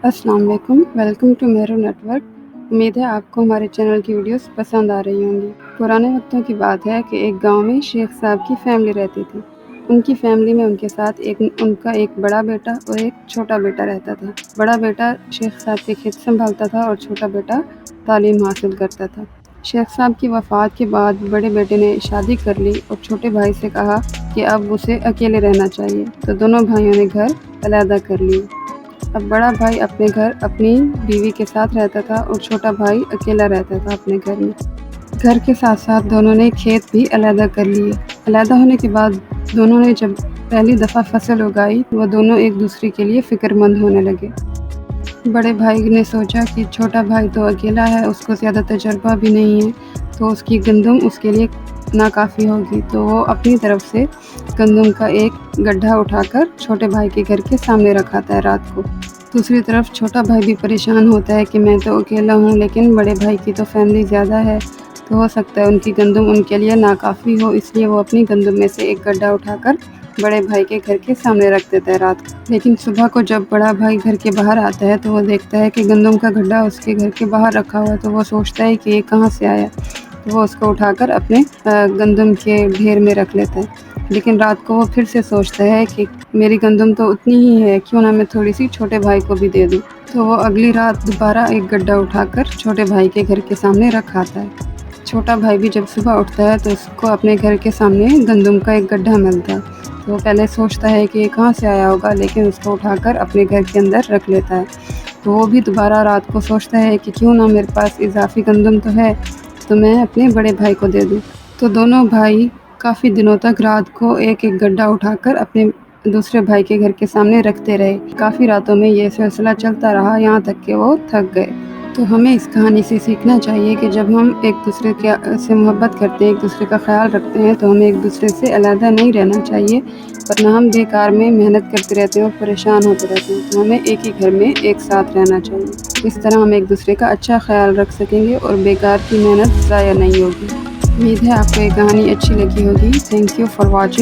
अस्सलाम वालेकुम, welcome to मेहरो network. उम्मीद है आपको हमारे चैनल की वीडियोस पसंद आ रही होंगी। पुराने वक्तों की बात है कि एक गांव में शेख साहब की फैमिली रहती थी। उनकी फैमिली में उनके साथ उनका एक बड़ा बेटा और एक छोटा बेटा रहता था। बड़ा बेटा शेख साहब के खेत संभालता था और छोटा बेटा तालीम हासिल करता था। शेख साहब की वफ़ात के बाद बड़े बेटे ने शादी कर ली और छोटे भाई से कहा कि अब उसे अकेले रहना चाहिए, तो दोनों भाइयों ने घर अलहदा कर लिए। अब बड़ा भाई अपने घर अपनी बीवी के साथ रहता था और छोटा भाई अकेला रहता था अपने घर में। घर के साथ साथ दोनों ने खेत भी अलहदा कर लिए। अलहदा होने के बाद दोनों ने जब पहली दफ़ा फसल उगाई, वह दोनों एक दूसरे के लिए फ़िक्रमंद होने लगे। बड़े भाई ने सोचा कि छोटा भाई तो अकेला है, उसको ज़्यादा तजर्बा भी नहीं है, तो उसकी गंदम उसके लिए नाकाफ़ी होगी, तो वो अपनी तरफ से गंदम का एक गड्ढा उठाकर छोटे भाई के घर के सामने रखाता है रात को। दूसरी तरफ छोटा भाई भी परेशान होता है कि मैं तो अकेला हूँ, लेकिन बड़े भाई की तो फैमिली ज़्यादा है, तो हो सकता है उनकी गंदम उनके लिए नाकाफ़ी हो, इसलिए वो अपनी गंदम में से एक गड्ढा उठाकर बड़े भाई के घर के सामने रख देता है रात को। लेकिन सुबह को जब बड़ा भाई घर के बाहर आता है तो वो देखता है कि गंदम का गड्ढा उसके घर के बाहर रखा हुआ है, तो वो सोचता है कि ये कहाँ से आया, तो वो उसको उठाकर अपने गंदम के ढेर में रख लेता है। लेकिन रात को वो फिर से सोचता है कि मेरी गंदम तो उतनी ही है, क्यों ना मैं थोड़ी सी छोटे भाई को भी दे दूँ। तो वो अगली रात दोबारा एक गड्ढा उठाकर छोटे भाई के घर के सामने रख आता है। छोटा भाई भी जब सुबह उठता है तो उसको अपने घर के सामने गंदम का एक गड्ढा मिलता है, तो वो पहले सोचता है कि ये कहाँ से आया होगा, लेकिन उसको उठाकर अपने घर के अंदर रख लेता है। तो वो भी दोबारा रात को सोचता है कि क्यों ना मेरे पास इजाफी गंदम तो है, तो मैं अपने बड़े भाई को दे दूँ। तो दोनों भाई काफ़ी दिनों तक रात को एक एक गड्ढा उठाकर अपने दूसरे भाई के घर के सामने रखते रहे। काफ़ी रातों में ये सिलसिला चलता रहा, यहाँ तक कि वो थक गए। तो हमें इस कहानी से सीखना चाहिए कि जब हम एक दूसरे से मोहब्बत करते हैं, एक दूसरे का ख्याल रखते हैं, तो हमें एक दूसरे से अलहदा नहीं रहना चाहिए, वरना हम बेकार में मेहनत करते रहते हैं और परेशान होते रहते हैं। तो हमें एक ही घर में एक साथ रहना चाहिए। इस तरह हम एक दूसरे का अच्छा ख्याल रख सकेंगे और बेकार की मेहनत ज़ाया नहीं होगी। उम्मीद है आपको ये कहानी अच्छी लगी होगी। Thank you for watching.